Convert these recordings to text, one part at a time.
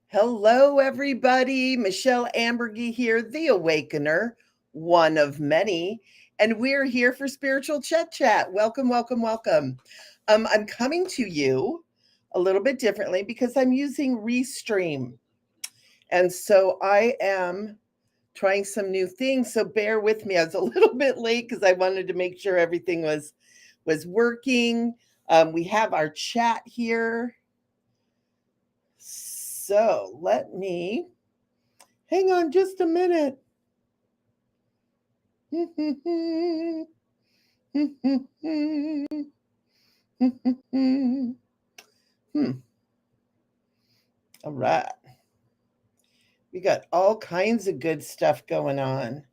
Hello, everybody. Michele Amburgey here, the Awakener, one of many. And we're here for Spiritual Chit Chat. Welcome, welcome, welcome. I'm coming to you a little bit differently because I'm using Restream. And so I am trying some new things. So bear with me. I was a little bit late because I wanted to make sure everything was working. We have our chat here. So let me hang on just a minute. All right. We got all kinds of good stuff going on.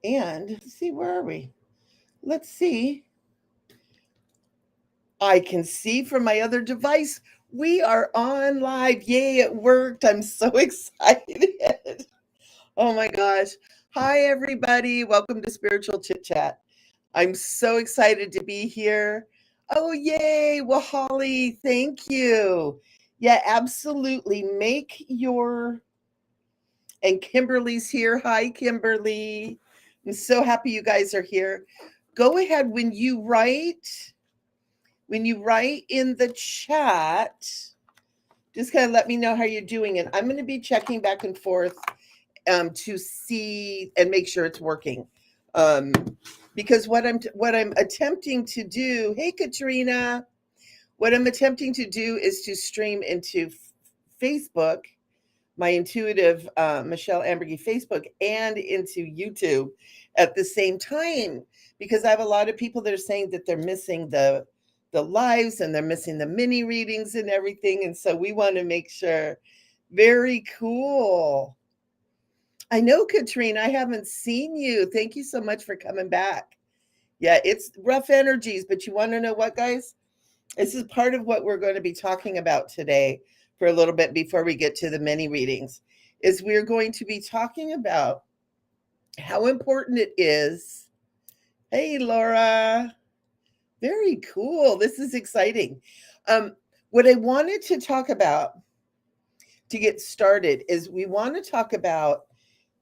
And let's see, where are we? Let's see. I can see from my other device. We are on live. Yay, it worked. I'm so excited. Oh my gosh. Hi, everybody. Welcome to Spiritual Chit Chat. I'm so excited to be here. Oh, yay. Well, Holly, thank you. Yeah, absolutely. And Kimberly's here. Hi, Kimberly. I'm so happy you guys are here. Go ahead when you write in the chat, just kind of let me know how you're doing. And I'm going to be checking back and forth to see and make sure it's working. Because what I'm attempting to do, hey Katrina, what I'm attempting to do is to stream into Facebook, my intuitive Michele Amburgey Facebook, and into YouTube at the same time, because I have a lot of people that are saying that they're missing the lives and they're missing the mini readings and everything, and so we want to make sure. Very cool. I know, Katrina, I haven't seen you. Thank you so much for coming back. Yeah, it's rough energies, but you want to know what, guys? This is part of what we're going to be talking about today for a little bit before we get to the mini readings, is we're going to be talking about how important it is. Hey, Laura. Very cool. This is exciting. What I wanted to talk about to get started is we want to talk about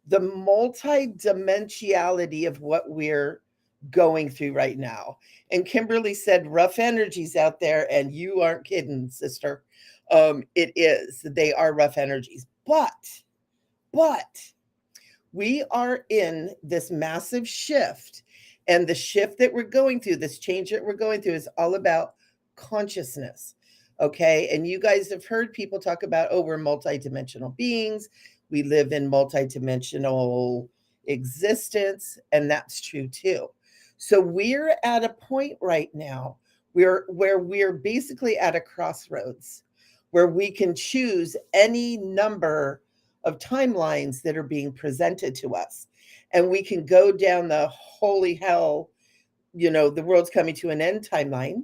the multi-dimensionality of what we're going through right now. And Kimberly said rough energies out there, and you aren't kidding, sister. It is. They are rough energies. But we are in this massive shift. And the shift that we're going through, this change that we're going through, is all about consciousness. Okay. And you guys have heard people talk about, oh, we're multidimensional beings. We live in multidimensional existence. And that's true too. So we're at a point right now where we're basically at a crossroads where we can choose any number of timelines that are being presented to us. And we can go down the holy hell, the world's coming to an end timeline.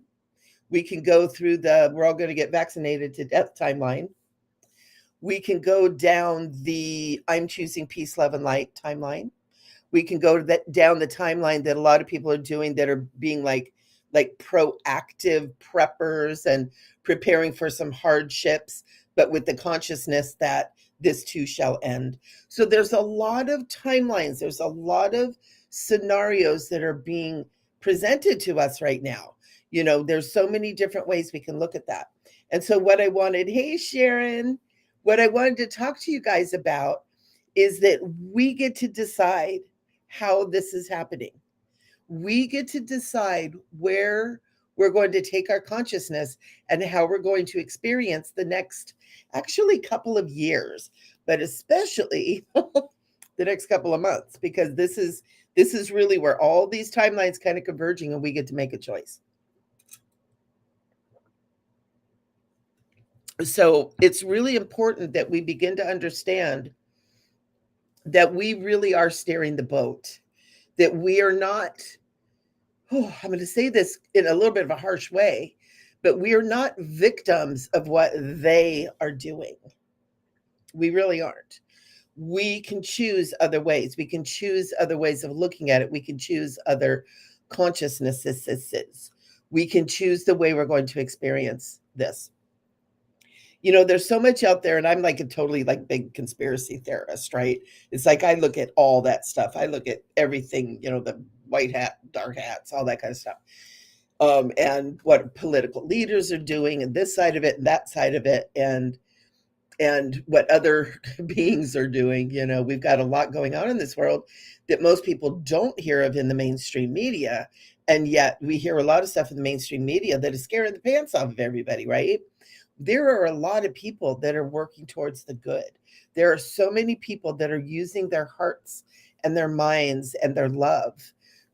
We can go through we're all going to get vaccinated to death timeline. We can go down the I'm choosing peace, love, and light timeline. We can go down the timeline that a lot of people are doing that are being like proactive preppers and preparing for some hardships, but with the consciousness that this too shall end. So there's a lot of timelines. There's a lot of scenarios that are being presented to us right now. There's so many different ways we can look at that. And so hey, Sharon, what I wanted to talk to you guys about is that we get to decide how this is happening. We get to decide where we're going to take our consciousness and how we're going to experience the next actually couple of years, but especially the next couple of months, because this is really where all these timelines kind of converging and we get to make a choice. So it's really important that we begin to understand that we really are steering the boat, that we are not, I'm going to say this in a little bit of a harsh way, but we are not victims of what they are doing. We really aren't. We can choose other ways. We can choose other ways of looking at it. We can choose other consciousnesses. We can choose the way we're going to experience this. there's so much out there, and I'm like a totally like big conspiracy theorist, right? It's like I look at all that stuff. I look at everything, the white hat, dark hats, all that kind of stuff. And what political leaders are doing, and this side of it and that side of it, and what other beings are doing. We've got a lot going on in this world that most people don't hear of in the mainstream media. And yet we hear a lot of stuff in the mainstream media that is scaring the pants off of everybody, right? There are a lot of people that are working towards the good. There are so many people that are using their hearts and their minds and their love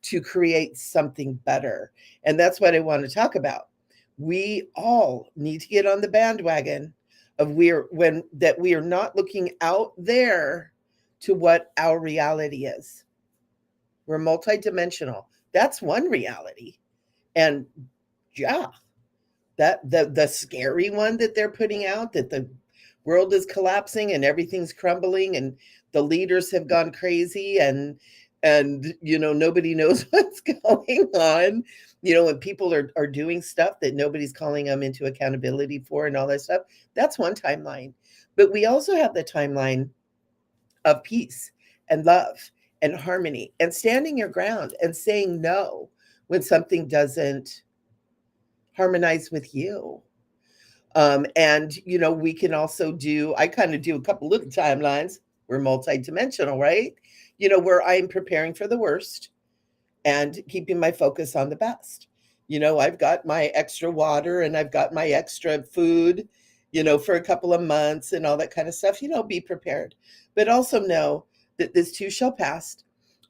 to create something better. And that's what I want to talk about. We all need to get on the bandwagon of we are not looking out there to what our reality is. We're multidimensional. That's one reality. And yeah, that the scary one that they're putting out, that the world is collapsing and everything's crumbling and the leaders have gone crazy, and nobody knows what's going on, when people are doing stuff that nobody's calling them into accountability for and all that stuff. That's one timeline. But we also have the timeline of peace and love and harmony and standing your ground and saying no when something doesn't harmonize with you. And we can also I kind of do a couple little timelines. We're multidimensional, right? Where I'm preparing for the worst and keeping my focus on the best. I've got my extra water and I've got my extra food, for a couple of months and all that kind of stuff. Be prepared, but also know that this too shall pass.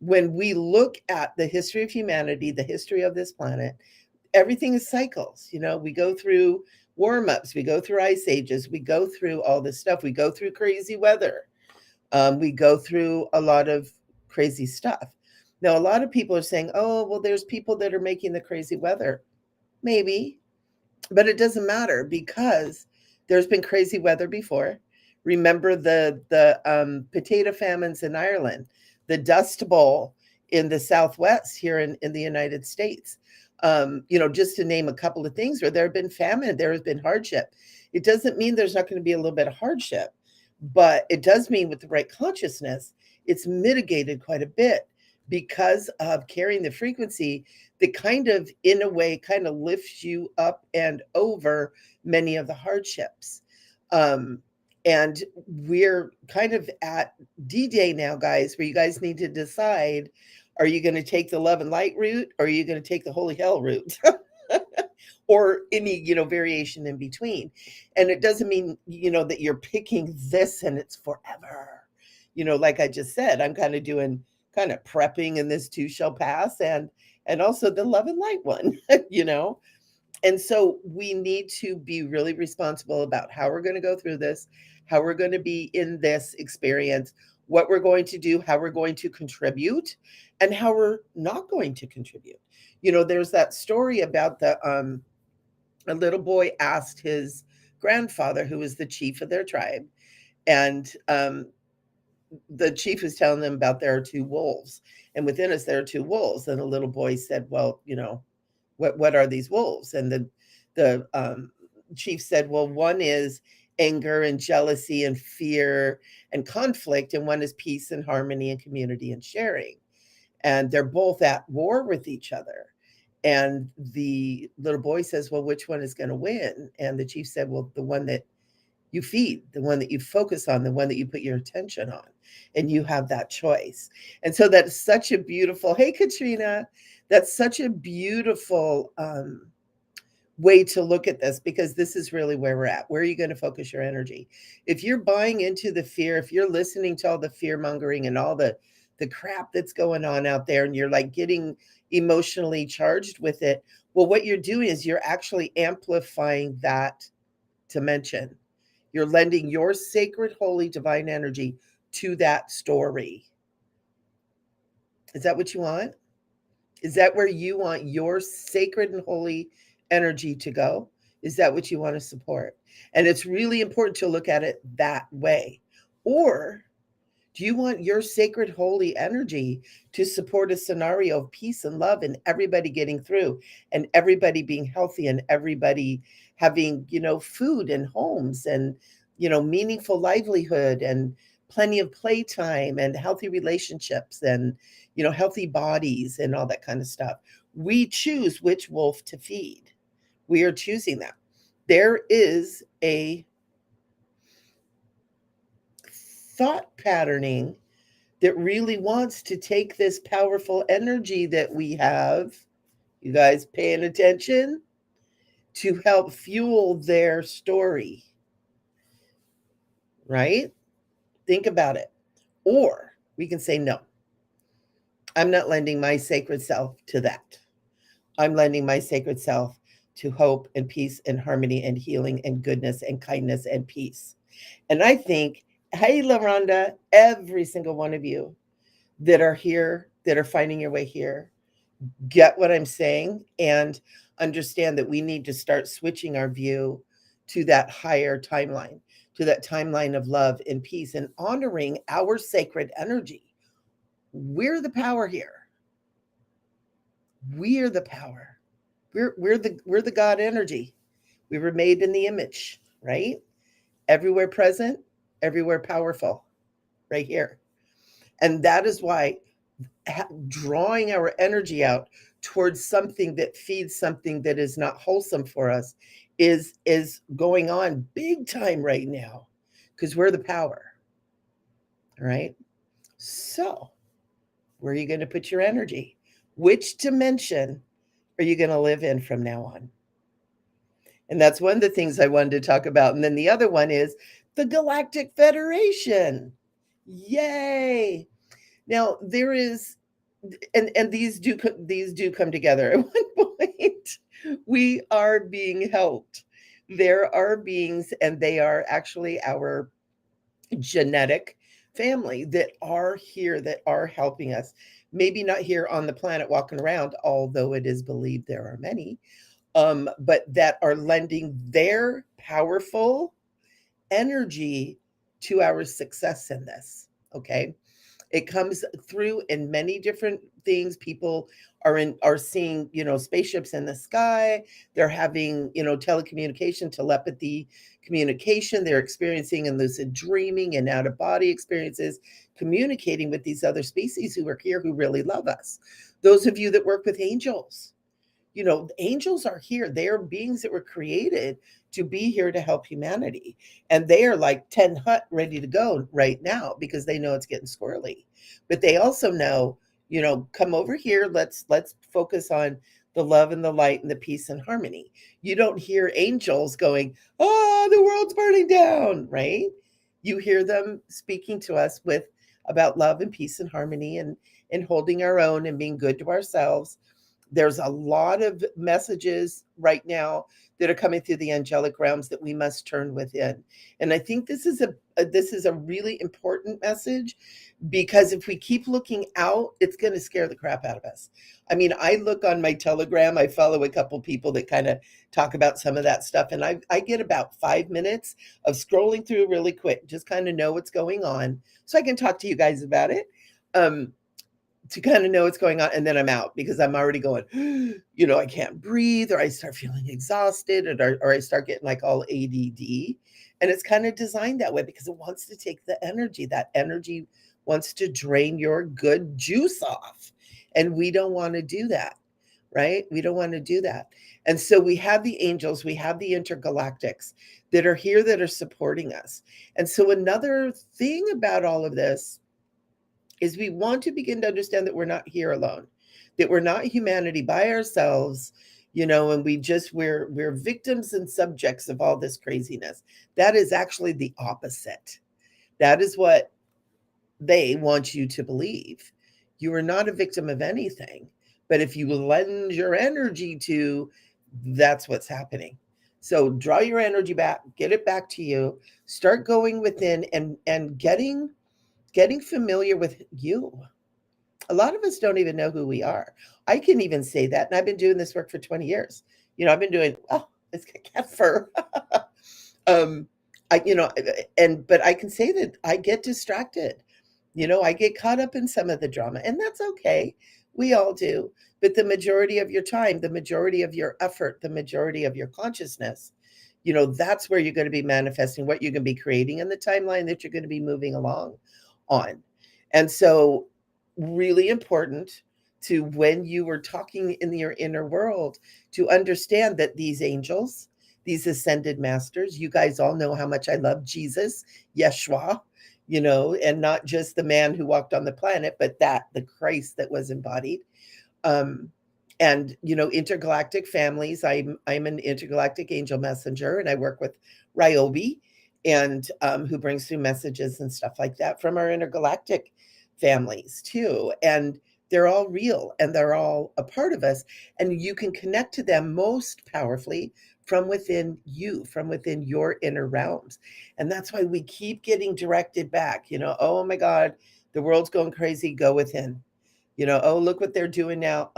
When we look at the history of humanity, the history of this planet, everything is cycles. We go through warm-ups, we go through ice ages, we go through all this stuff, we go through crazy weather, we go through a lot of crazy stuff. Now, a lot of people are saying, oh, well, there's people that are making the crazy weather. Maybe, but it doesn't matter because there's been crazy weather before. Remember the potato famines in Ireland, the Dust Bowl in the Southwest here in the United States. Just to name a couple of things where there have been famine, there has been hardship. It doesn't mean there's not going to be a little bit of hardship, but it does mean with the right consciousness, it's mitigated quite a bit because of carrying the frequency that kind of, in a way, kind of lifts you up and over many of the hardships. And we're kind of at D-Day now, guys, where you guys need to decide, are you going to take the love and light route, or are you going to take the holy hell route? Or any, variation in between. And it doesn't mean, that you're picking this and it's forever. Like I just said, I'm kind of prepping, and this too shall pass, and also the love and light one, And so we need to be really responsible about how we're going to go through this, how we're going to be in this experience, what we're going to do, how we're going to contribute, and how we're not going to contribute. There's that story about a little boy asked his grandfather, who was the chief of their tribe, and the chief was telling them about there are two wolves, and within us there are two wolves. And the little boy said, well, what are these wolves? And the chief said, well, one is anger and jealousy and fear and conflict, and one is peace and harmony and community and sharing. And they're both at war with each other. And the little boy says, well, which one is going to win? And the chief said, well, the one that you feed, the one that you focus on, the one that you put your attention on, and you have that choice. And so that's such a beautiful, hey, Katrina, that's such a beautiful way to look at this, because this is really where we're at. Where are you going to focus your energy? If you're buying into the fear, if you're listening to all the fear mongering and all the crap that's going on out there, and you're like getting emotionally charged with it, well, what you're doing is you're actually amplifying that dimension. You're lending your sacred, holy, divine energy to that story. Is that what you want? Is that where you want your sacred and holy energy to go? Is that what you want to support? And it's really important to look at it that way. Or Do you want your sacred holy energy to support a scenario of peace and love and everybody getting through and everybody being healthy and everybody having, food and homes and, meaningful livelihood and plenty of playtime and healthy relationships and, healthy bodies and all that kind of stuff? We choose which wolf to feed. We are choosing that. There is a thought patterning that really wants to take this powerful energy that we have, you guys paying attention, to help fuel their story, right? Think about it. Or we can say, no, I'm not lending my sacred self to that. I'm lending my sacred self to hope and peace and harmony and healing and goodness and kindness and peace. And I think, hey, LaRonda, every single one of you that are here, that are finding your way here, get what I'm saying and understand that we need to start switching our view to that higher timeline, to that timeline of love and peace and honoring our sacred energy. We're the power here. We are the power. We're the God energy. We were made in the image, right? Everywhere present, everywhere powerful, right here. And that is why drawing our energy out towards something that feeds something that is not wholesome for us is going on big time right now, because we're the power. All right. So where are you going to put your energy? Which dimension are you going to live in from now on? And that's one of the things I wanted to talk about. And then the other one is the Galactic Federation. Yay. Now there is, and these do come together at one point. We are being helped. There are beings, and they are actually our genetic family that are here, that are helping us. Maybe not here on the planet walking around, although it is believed there are many, but that are lending their powerful energy to our success in this. Okay. It comes through in many different things. People are seeing, spaceships in the sky. They're having, telecommunication, telepathy, communication. They're experiencing in lucid dreaming and out of body experiences, communicating with these other species who are here, who really love us. Those of you that work with angels, angels are here. They are beings that were created to be here to help humanity. And they are like 10 hut ready to go right now because they know it's getting squirrely. But they also know, come over here. Let's focus on the love and the light and the peace and harmony. You don't hear angels going, oh, the world's burning down, right? You hear them speaking to us about love and peace and harmony and holding our own and being good to ourselves. There's a lot of messages right now that are coming through the angelic realms that we must turn within. And I think this is a really important message, because if we keep looking out, it's going to scare the crap out of us. I mean, I look on my Telegram, I follow a couple people that kind of talk about some of that stuff. And I get about 5 minutes of scrolling through really quick, just kind of know what's going on so I can talk to you guys about it. To kind of know what's going on, and then I'm out because I'm already going, I can't breathe, or I start feeling exhausted, or I start getting like all ADD. And it's kind of designed that way because it wants to take the energy. That energy wants to drain your good juice off. And we don't want to do that, right? We don't want to do that. And so we have the angels, we have the intergalactics that are here, that are supporting us. And so another thing about all of this is we want to begin to understand that we're not here alone, that we're not humanity by ourselves, and we're victims and subjects of all this craziness. That is actually the opposite. That is what they want you to believe. You are not a victim of anything, but if you lend your energy to, that's what's happening. So draw your energy back, get it back to you, start going within and getting familiar with you. A lot of us don't even know who we are. I can even say that. And I've been doing this work for 20 years. I've been doing, it's cat fur. But I can say that I get distracted. I get caught up in some of the drama, and that's okay. We all do. But the majority of your time, the majority of your effort, the majority of your consciousness, that's where you're going to be manifesting what you're going to be creating and the timeline that you're going to be moving along on. And so, really important to, when you were talking in your inner world, to understand that these angels, these ascended masters, you guys all know how much I love Jesus, Yeshua, and not just the man who walked on the planet, but the Christ that was embodied. Um, and intergalactic families. I'm an intergalactic angel messenger, and I work with Ryobi, and who brings through messages and stuff like that from our intergalactic families too. And they're all real, and they're all a part of us, and you can connect to them most powerfully from within you, from within your inner realms. And that's why we keep getting directed back, oh my God, the world's going crazy, go within. Oh, look what they're doing now.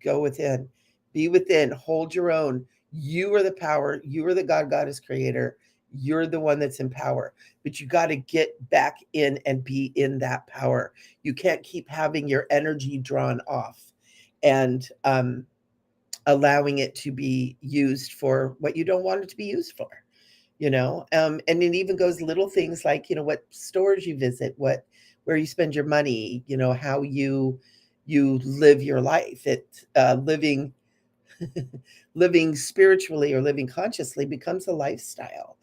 Go within, be within, hold your own. You are the power. You are the God, Goddess, creator. You're the one that's in power, but you got to get back in and be in that power. You can't keep having your energy drawn off and allowing it to be used for what you don't want it to be used for. And it even goes little things like, what stores you visit, where you spend your money, how you live your life. Living living spiritually or living consciously becomes a lifestyle.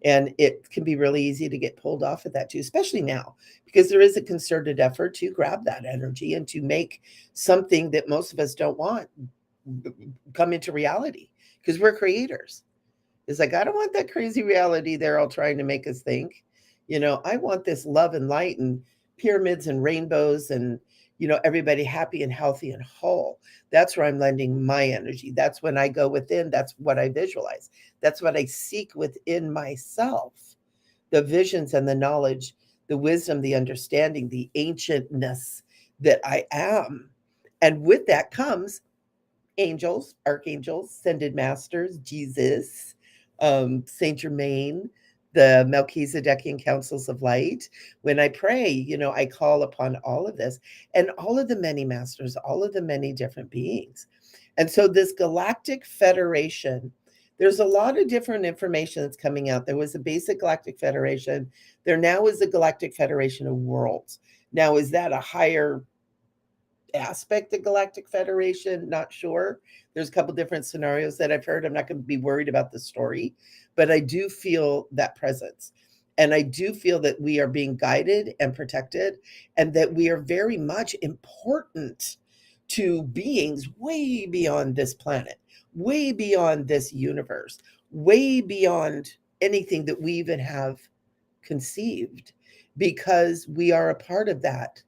And it can be really easy to get pulled off of that too, especially now, because there is a concerted effort to grab that energy and to make something that most of us don't want come into reality, because we're creators. It's like, I don't want that crazy reality they're all trying to make us think. I want this love and light and pyramids and rainbows and, everybody happy and healthy and whole. That's where I'm lending my energy. That's when I go within. That's what I visualize. That's what I seek within myself. The visions and the knowledge, the wisdom, the understanding, the ancientness that I am. And with that comes angels, archangels, ascended masters, Jesus, Saint Germain, the Melchizedekian councils of light. When I pray, I call upon all of this and all of the many masters, all of the many different beings. And so this Galactic Federation, there's a lot of different information that's coming out. There was a basic Galactic Federation. There now is the Galactic Federation of Worlds. Now, is that a higher aspect of Galactic Federation? Not sure. There's a couple different scenarios that I've heard. I'm not going to be worried about the story, but I do feel that presence. And I do feel that we are being guided and protected, and that we are very much important to beings way beyond this planet, way beyond this universe, way beyond anything that we even have conceived, because we are a part of that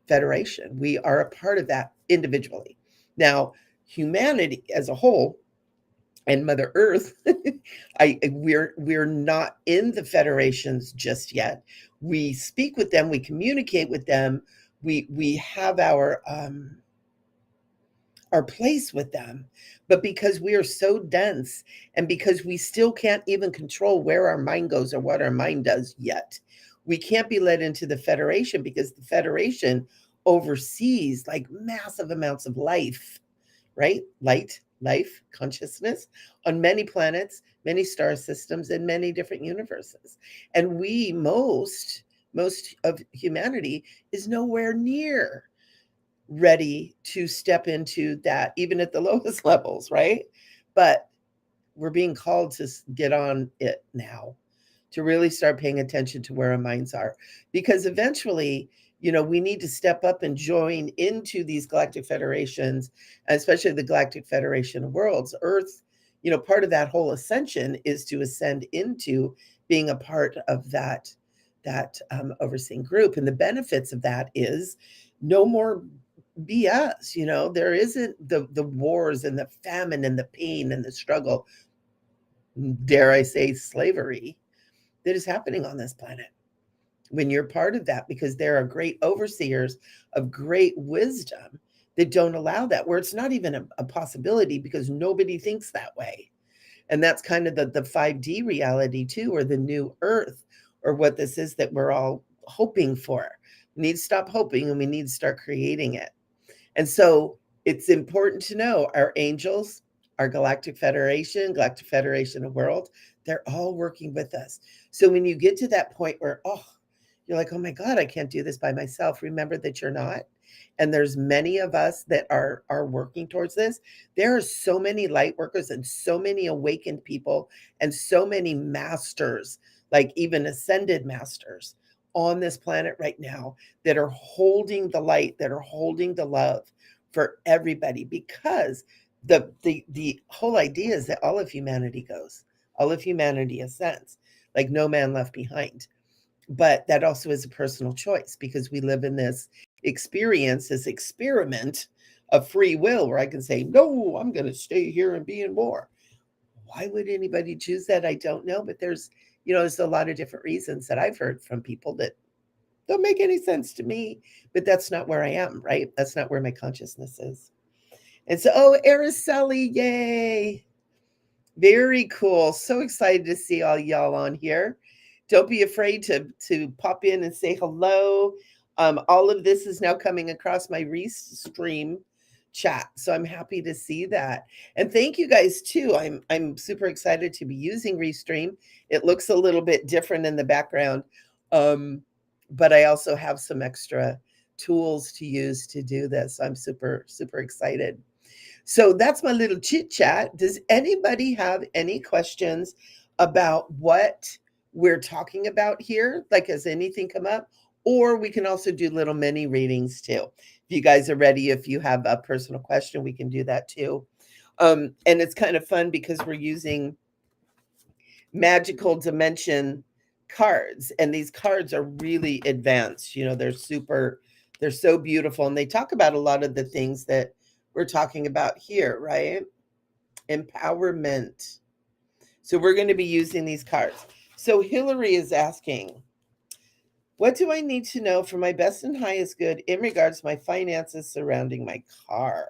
federation. We are a part of that individually. Now, humanity as a whole and Mother Earth, we're not in the federations just yet. We speak with them, we communicate with them, we have our place with them. But because we are so dense, and because we still can't even control where our mind goes or what our mind does yet, we can't be led into the Federation, because the Federation oversees like massive amounts of life, right? Light, life, consciousness on many planets, many star systems, and many different universes. And most of humanity is nowhere near ready to step into that, even at the lowest levels, right? But we're being called to get on it now, to really start paying attention to where our minds are, because eventually, we need to step up and join into these galactic federations, especially the Galactic Federation of Worlds. Earth, part of that whole ascension is to ascend into being a part of that overseeing group. And the benefits of that is no more BS. There isn't the wars and the famine and the pain and the struggle, dare I say slavery, that is happening on this planet. When you're part of that, because there are great overseers of great wisdom that don't allow that, where it's not even a possibility, because nobody thinks that way. And that's kind of the 5D reality too, or the new earth, or what this is that we're all hoping for. We need to stop hoping, and we need to start creating it. And so it's important to know our angels, our Galactic Federation of Worlds, they're all working with us. So when you get to that point where, you're like, oh my God, I can't do this by myself, remember that you're not. And there's many of us that are working towards this. There are so many light workers and so many awakened people and so many masters, like even ascended masters on this planet right now, that are holding the light, that are holding the love for everybody, because the whole idea is that all of humanity goes, all of humanity ascends, like no man left behind. But that also is a personal choice, because we live in this experience, this experiment of free will, where I can say, no, I'm going to stay here and be in war. Why would anybody choose that? I don't know. But there's a lot of different reasons that I've heard from people that don't make any sense to me, but that's not where I am, right? That's not where my consciousness is. And so, Araceli, yay. Very cool. So excited to see all y'all on here. Don't be afraid to pop in and say hello. All of this is now coming across my Restream chat, so I'm happy to see that. And thank you guys too. I'm super excited to be using Restream. It looks a little bit different in the background, but I also have some extra tools to use to do this. I'm super, super excited. So that's my little chit chat. Does anybody have any questions about what we're talking about here? Like, has anything come up? Or we can also do little mini readings too. If you guys are ready, if you have a personal question, we can do that too. And it's kind of fun because we're using magical dimension cards, and these cards are really advanced. They're so beautiful, and they talk about a lot of the things that we're talking about here, right? Empowerment. So we're going to be using these cards. So Hillary is asking, what do I need to know for my best and highest good in regards to my finances surrounding my car?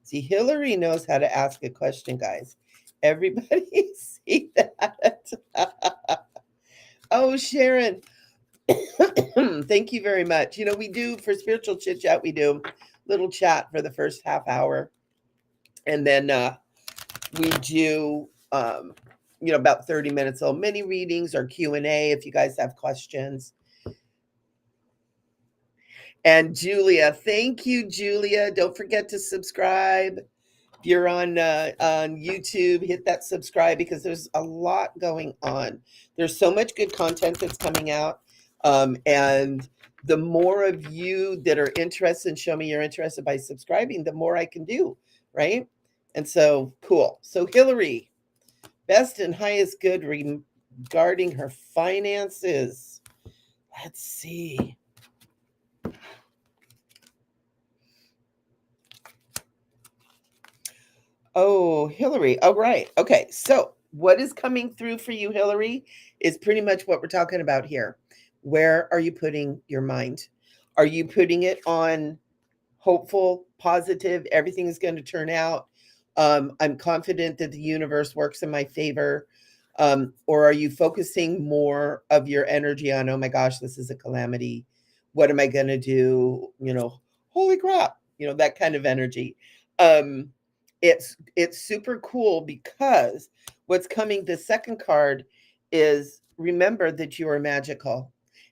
See, Hillary knows how to ask a question, guys. Everybody see that? Oh, Sharon. Thank you very much. We do, for spiritual chit chat, we do little chat for the first half hour. And then we do, about 30 minutes, little mini readings or Q&A if you guys have questions. And Julia, thank you, Julia. Don't forget to subscribe. If you're on YouTube, hit that subscribe, because there's a lot going on. There's so much good content that's coming out. And the more of you that are interested, and show me you're interested by subscribing, the more I can do, right? And so, cool. So Hillary, best and highest good regarding her finances. Let's see. Oh, Hillary. Oh, right. Okay. So what is coming through for you, Hillary, is pretty much what we're talking about here. Where are you putting your mind? Are you putting it on hopeful, positive, everything is going to turn out? I'm confident that the universe works in my favor. Or are you focusing more of your energy on, oh my gosh, this is a calamity. What am I going to do? Holy crap, that kind of energy. It's super cool, because what's coming, the second card is, remember that you are magical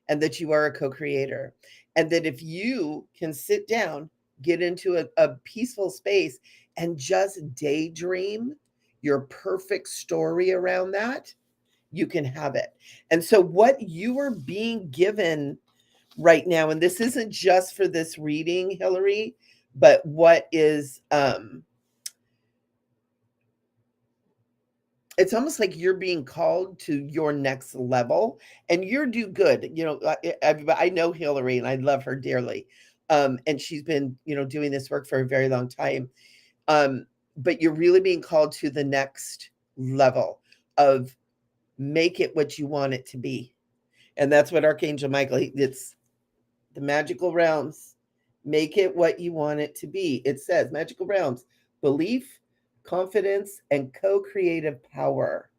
and that you are a co-creator, and that if you can sit down, get into a peaceful space and just daydream your perfect story around that, you can have it. And so what you are being given right now, and this isn't just for this reading, Hillary, but what is it's almost like you're being called to your next level, and you're do good. I know Hillary and I love her dearly. And she's been, doing this work for a very long time. But you're really being called to the next level of make it what you want it to be. And that's what Archangel Michael, it's the magical realms. Make it what you want it to be. It says magical realms, belief, confidence, and co-creative power.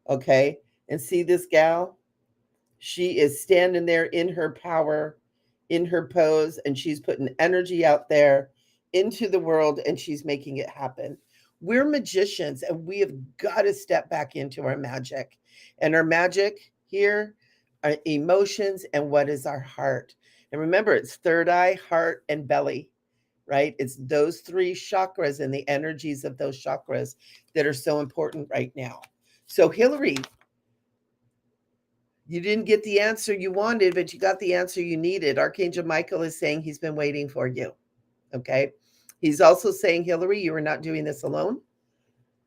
Okay. And see this gal? She is standing there in her power, in her pose, and she's putting energy out there into the world and she's making it happen. We're magicians and we have got to step back into our magic. And our magic here are emotions and what is our heart. And remember, it's third eye, heart, and belly, right? It's those three chakras and the energies of those chakras that are so important right now. So, Hillary, you didn't get the answer you wanted, but you got the answer you needed. Archangel Michael is saying he's been waiting for you. Okay. He's also saying, Hillary, you are not doing this alone.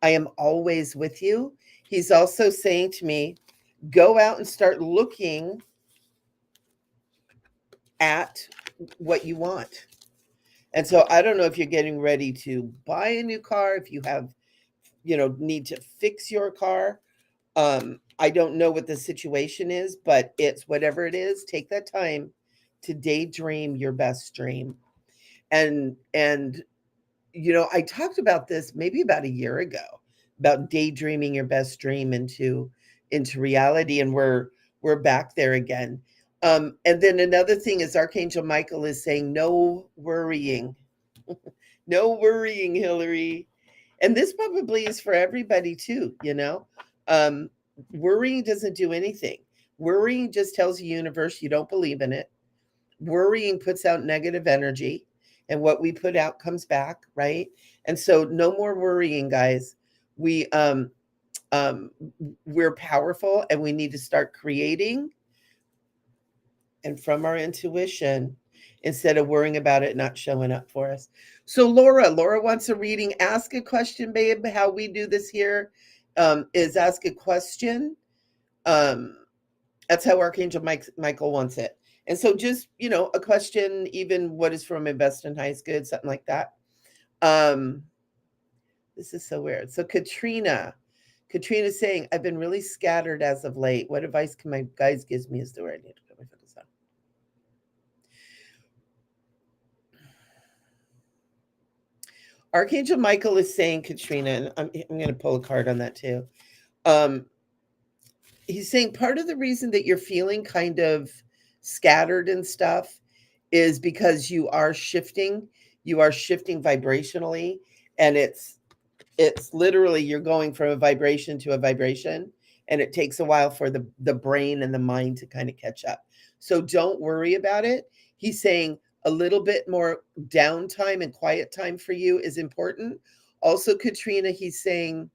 I am always with you. He's also saying to me, go out and start looking at what you want. And so I don't know if you're getting ready to buy a new car, if you have, need to fix your car. I don't know what the situation is, but it's whatever it is, take that time to daydream your best dream. And I talked about this maybe about a year ago about daydreaming your best dream into reality, and we're back there again. And then another thing is Archangel Michael is saying no worrying. No worrying, Hillary. And this probably is for everybody too, worrying doesn't do anything. Worrying just tells the universe you don't believe in it. Worrying puts out negative energy, and what we put out comes back, right? And so no more worrying, guys. We're powerful and we need to start creating and from our intuition instead of worrying about it not showing up for us. So Laura wants a reading. Ask a question, babe. How we do this here is ask a question. That's how Archangel Michael wants it. And so just, a question, even what is from my best and highest good, something like that. This is so weird. So Katrina's saying, I've been really scattered as of late. What advice can my guides give me as to where I need to put my focus on? Archangel Michael is saying, Katrina, and I'm going to pull a card on that too. He's saying part of the reason that you're feeling kind of scattered and stuff is because you are shifting vibrationally, and it's literally you're going from a vibration to a vibration, and it takes a while for the brain and the mind to kind of catch up. So don't worry about it. He's saying a little bit more downtime and quiet time for you is important. Also, Katrina, he's saying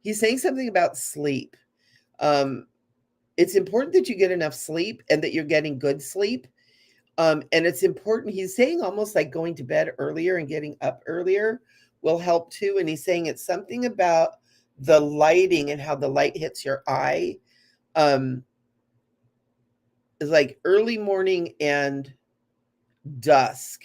something about sleep. It's important that you get enough sleep and that you're getting good sleep. And it's important. He's saying almost like going to bed earlier and getting up earlier will help too. And he's saying it's something about the lighting and how the light hits your eye. It's like early morning and dusk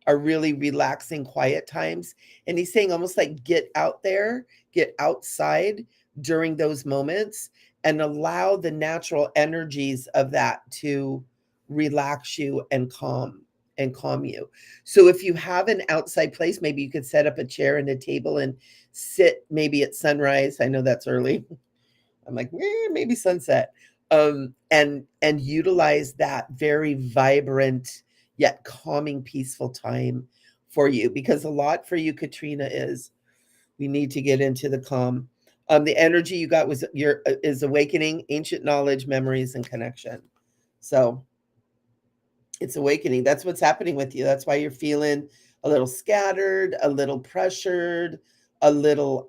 are really relaxing, quiet times. And he's saying almost like get out there, get outside during those moments and allow the natural energies of that to relax you and calm you. So if you have an outside place, maybe you could set up a chair and a table and sit maybe at sunrise. I know that's early. I'm like, maybe sunset. And utilize that very vibrant yet calming, peaceful time for you, because a lot for you, Katrina, is we need to get into the calm. The energy you got is awakening, ancient knowledge, memories, and connection. So it's awakening. That's what's happening with you. That's why you're feeling a little scattered, a little pressured, a little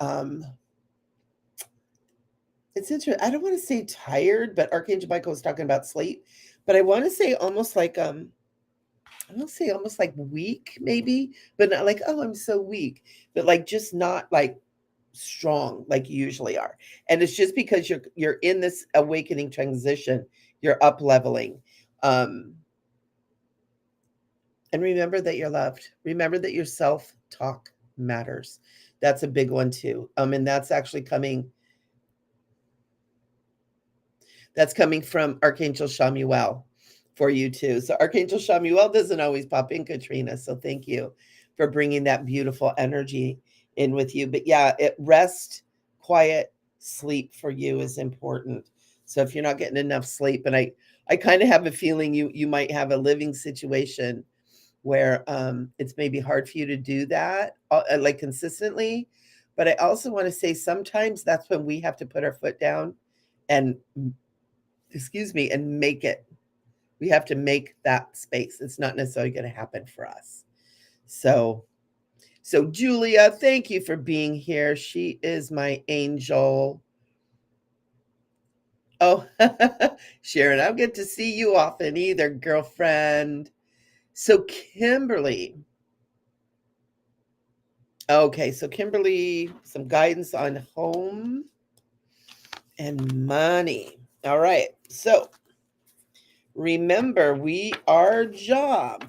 it's interesting. I don't want to say tired, but Archangel Michael was talking about sleep. But I want to say almost like weak, maybe, but not like, oh, I'm so weak, but like just not like strong like you usually are. And it's just because you're in this awakening transition, you're up leveling. And remember that you're loved. Remember that your self-talk matters. That's a big one too. And that's actually coming from Archangel Shamuel for you too. So Archangel Shamuel doesn't always pop in, Katrina. So thank you for bringing that beautiful energy in with you. But yeah, rest, quiet, sleep for you is important. So if you're not getting enough sleep, and I kind of have a feeling you might have a living situation where it's maybe hard for you to do that like consistently. But I also want to say sometimes that's when we have to put our foot down and, excuse me, and make it. We have to make that space. It's not necessarily going to happen for us. So Julia, thank you for being here. She is my angel. Oh, Sharon, I don't get to see you often either, girlfriend. So Kimberly. Okay, so Kimberly, some guidance on home and money. All right. So remember, our job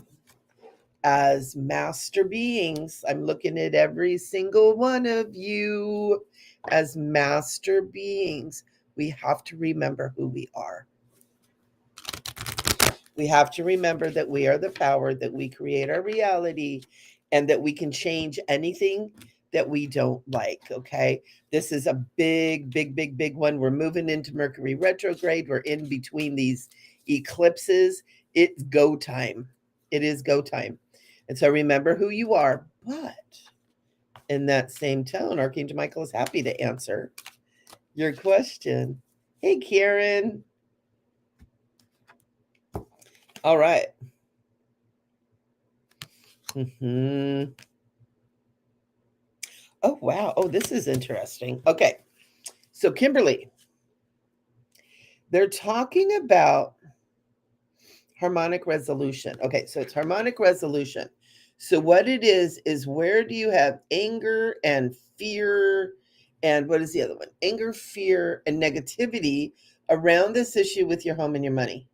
as master beings, I'm looking at every single one of you as master beings. We have to remember who we are. We have to remember that we are the power, that we create our reality, and that we can change anything that we don't like. Okay. This is a big, big, big, big one. We're moving into Mercury retrograde. We're in between these eclipses. It's go time. It is go time. And so remember who you are. But in that same tone, Archangel Michael is happy to answer your question. Hey, Karen. All right. Mm-hmm. Oh, wow. Oh, this is interesting. Okay. So, Kimberly, they're talking about harmonic resolution. Okay. So, it's harmonic resolution. So, what it is where do you have anger and fear? And what is the other one? Anger, fear, and negativity around this issue with your home and your money.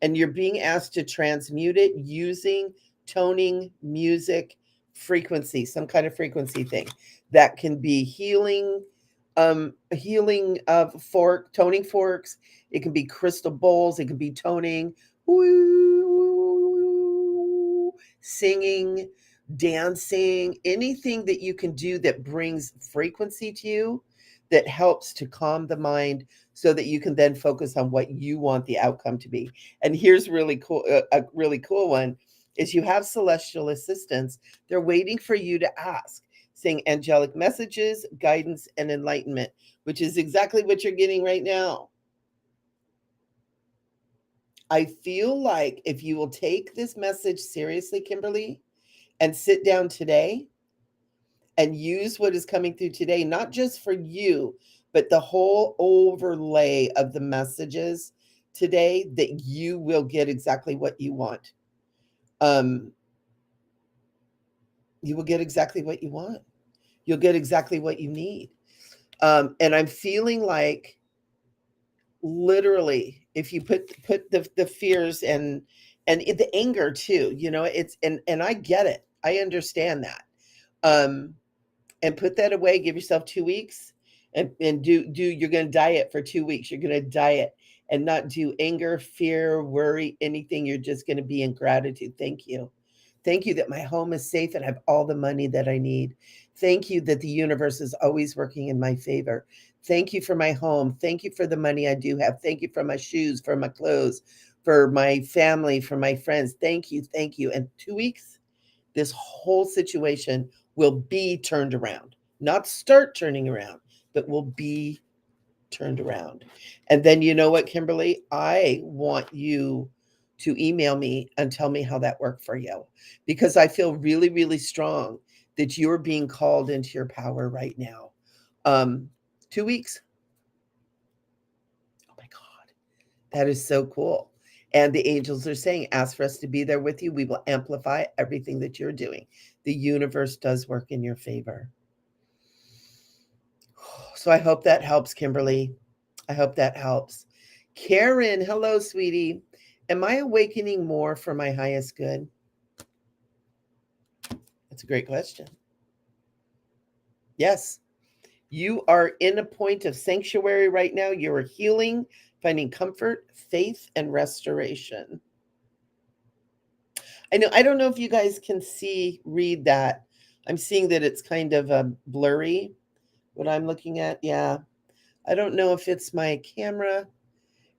And you're being asked to transmute it using toning, music, frequency, some kind of frequency thing that can be healing, healing of toning forks. It can be crystal bowls. It can be toning, singing, dancing, anything that you can do that brings frequency to you, that helps to calm the mind so that you can then focus on what you want the outcome to be. And here's really cool, a really cool one is you have celestial assistants. They're waiting for you to ask, saying angelic messages, guidance, and enlightenment, which is exactly what you're getting right now. I feel like if you will take this message seriously, Kimberly, and sit down today and use what is coming through today, not just for you, but the whole overlay of the messages today, that you will get exactly what you want. You will get exactly what you want. You'll get exactly what you need. And I'm feeling like literally, if you put the fears and the anger too, it's and I get it. I understand that. And put that away. Give yourself 2 weeks, and do you're going to diet for 2 weeks. You're going to diet and not do anger, fear, worry, anything. You're just going to be in gratitude. Thank you. Thank you that my home is safe and I have all the money that I need. Thank you that the universe is always working in my favor. Thank you for my home. Thank you for the money I do have. Thank you for my shoes, for my clothes, for my family, for my friends. Thank you. Thank you. And 2 weeks, this whole situation will be turned around. Not start turning around, but will be turned around. And then you know what, Kimberly? I want you to email me and tell me how that worked for you, because I feel really, really strong that you're being called into your power right now. 2 weeks. Oh my God. That is so cool. And the angels are saying, ask for us to be there with you. We will amplify everything that you're doing. The universe does work in your favor. So I hope that helps, Kimberly. I hope that helps. Karen, hello, sweetie. Am I awakening more for my highest good? That's a great question. Yes. You are in a point of sanctuary right now. You are healing, finding comfort, faith, and restoration. I don't know if you guys can read that. I'm seeing that it's kind of blurry, what I'm looking at. Yeah. I don't know if it's my camera.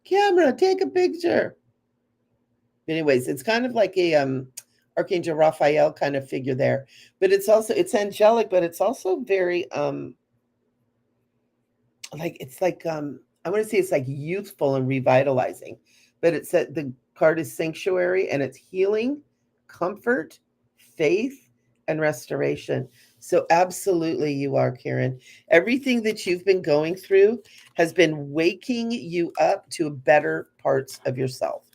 Camera, take a picture. Anyways, it's kind of like a Archangel Raphael kind of figure there, but it's angelic, but it's also very like I want to say it's like youthful and revitalizing, but it's that the card is sanctuary and it's healing, comfort, faith, and restoration. So absolutely you are, Karen. Everything that you've been going through has been waking you up to better parts of yourself.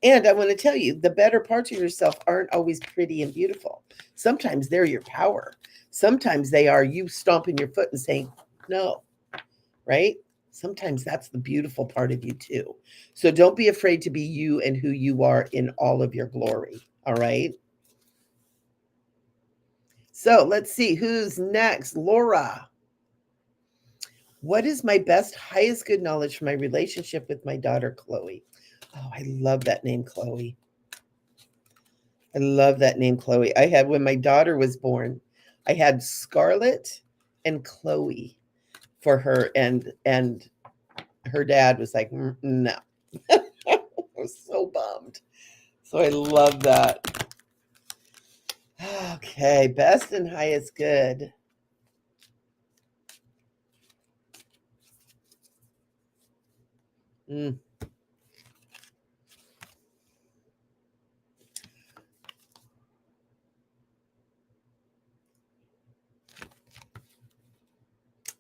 And I want to tell you, the better parts of yourself aren't always pretty and beautiful. Sometimes they're your power. Sometimes they are you stomping your foot and saying, no, right? Sometimes that's the beautiful part of you too. So don't be afraid to be you and who you are in all of your glory. All right. So let's see who's next. Laura. What is my best, highest good knowledge for my relationship with my daughter, Chloe? Oh, I love that name, Chloe. I love that name, Chloe. I had, when my daughter was born, I had Scarlett and Chloe for her, and her dad was like, no. I was so bummed. So I love that. Okay, best and highest good.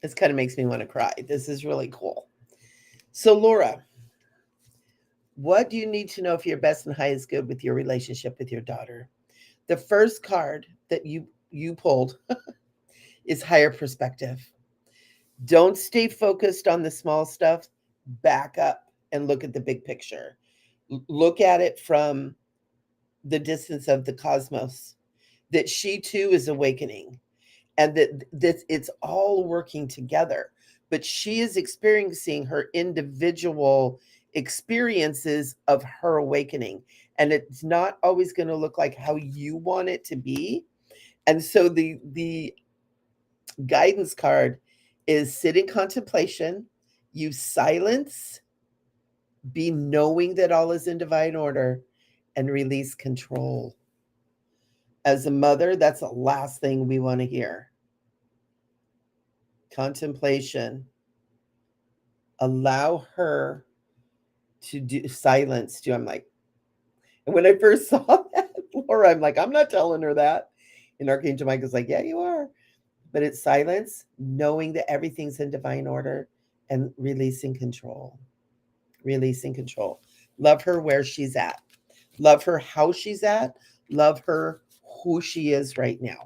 This kind of makes me want to cry. This is really cool. So, Laura, what do you need to know for your best and highest good with your relationship with your daughter? The first card that you pulled is higher perspective. Don't stay focused on the small stuff. Back up and look at the big picture. Look at it from the distance of the cosmos, that she too is awakening, and that it's all working together. But she is experiencing her individual experiences of her awakening, and it's not always going to look like how you want it to be. And so the guidance card is sit in contemplation, use silence, be knowing that all is in divine order, and release control. As a mother, that's the last thing we want to hear. Contemplation. Allow her to do silence too. I'm like, and when I first saw that, Laura, I'm like, I'm not telling her that. And Archangel Michael's like, yeah, you are. But it's silence, knowing that everything's in divine order, and releasing control. Releasing control. Love her where she's at. Love her how she's at. Love her who she is right now.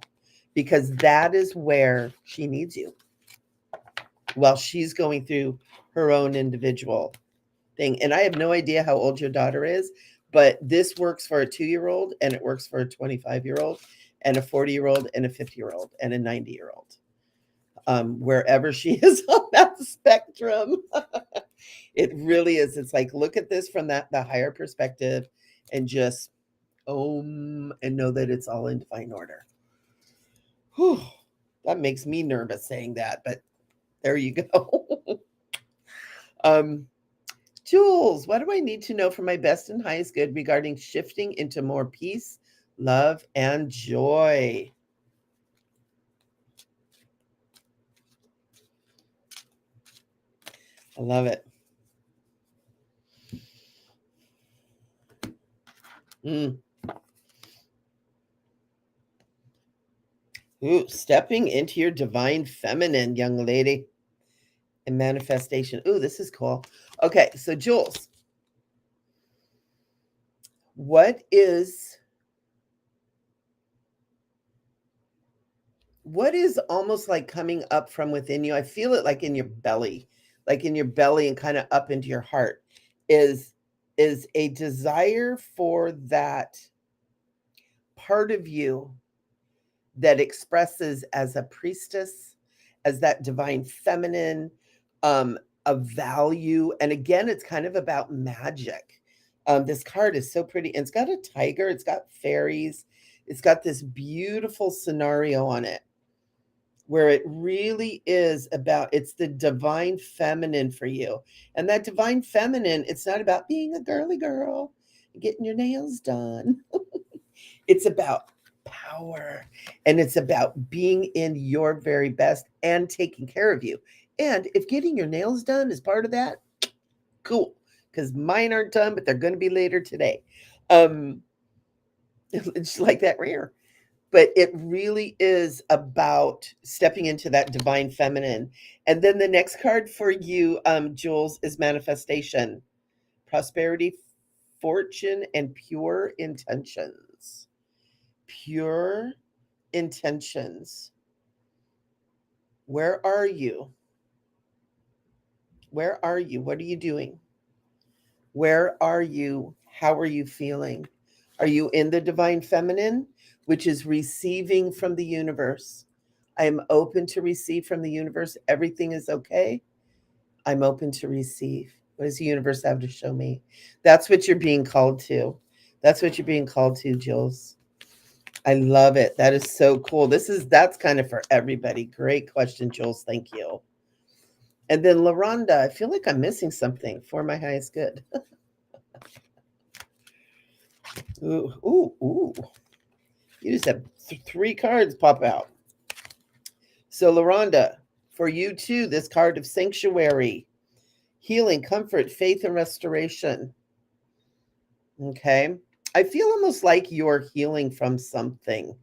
Because that is where she needs you. While she's going through her own individual thing. And I have no idea how old your daughter is, but this works for a 2-year-old, and it works for a 25-year-old, and a 40-year-old, and a 50-year-old, and a 90-year-old. Wherever she is on that spectrum, it really is. It's like, look at this from the higher perspective, and just and know that it's all in divine order. Whew, that makes me nervous saying that, but there you go. Jules, what do I need to know for my best and highest good regarding shifting into more peace, love, and joy? I love it. Ooh, stepping into your divine feminine, young lady. And manifestation. Ooh, this is cool. Okay, so Jules, what is almost like coming up from within you? I feel it like in your belly, and kind of up into your heart is a desire for that part of you that expresses as a priestess, as that divine feminine, of value. And again, it's kind of about magic. This card is so pretty, and it's got a tiger, it's got fairies, it's got this beautiful scenario on it. where it really is about, it's the divine feminine for you. And that divine feminine, it's not about being a girly girl, getting your nails done. It's about power, and it's about being in your very best and taking care of you. And if getting your nails done is part of that, cool, because mine aren't done, but they're going to be later today. Um, it's like that rare. But it really is about stepping into that divine feminine. And then the next card for you, Jules, is manifestation, prosperity, fortune, and pure intentions. Pure intentions. Where are you? Where are you? What are you doing? Where are you? How are you feeling? Are you in the divine feminine, which is receiving from the universe? I am open to receive from the universe. Everything is okay. I'm open to receive. What does the universe have to show me? That's what you're being called to. That's what you're being called to, Jules. I love it. That is so cool. That's kind of for everybody. Great question, Jules. Thank you. And then LaRonda, I feel like I'm missing something. For my highest good. Ooh, ooh, ooh. You just have three cards pop out. So, LaRonda, for you too, this card of sanctuary, healing, comfort, faith, and restoration. Okay. I feel almost like you're healing from something.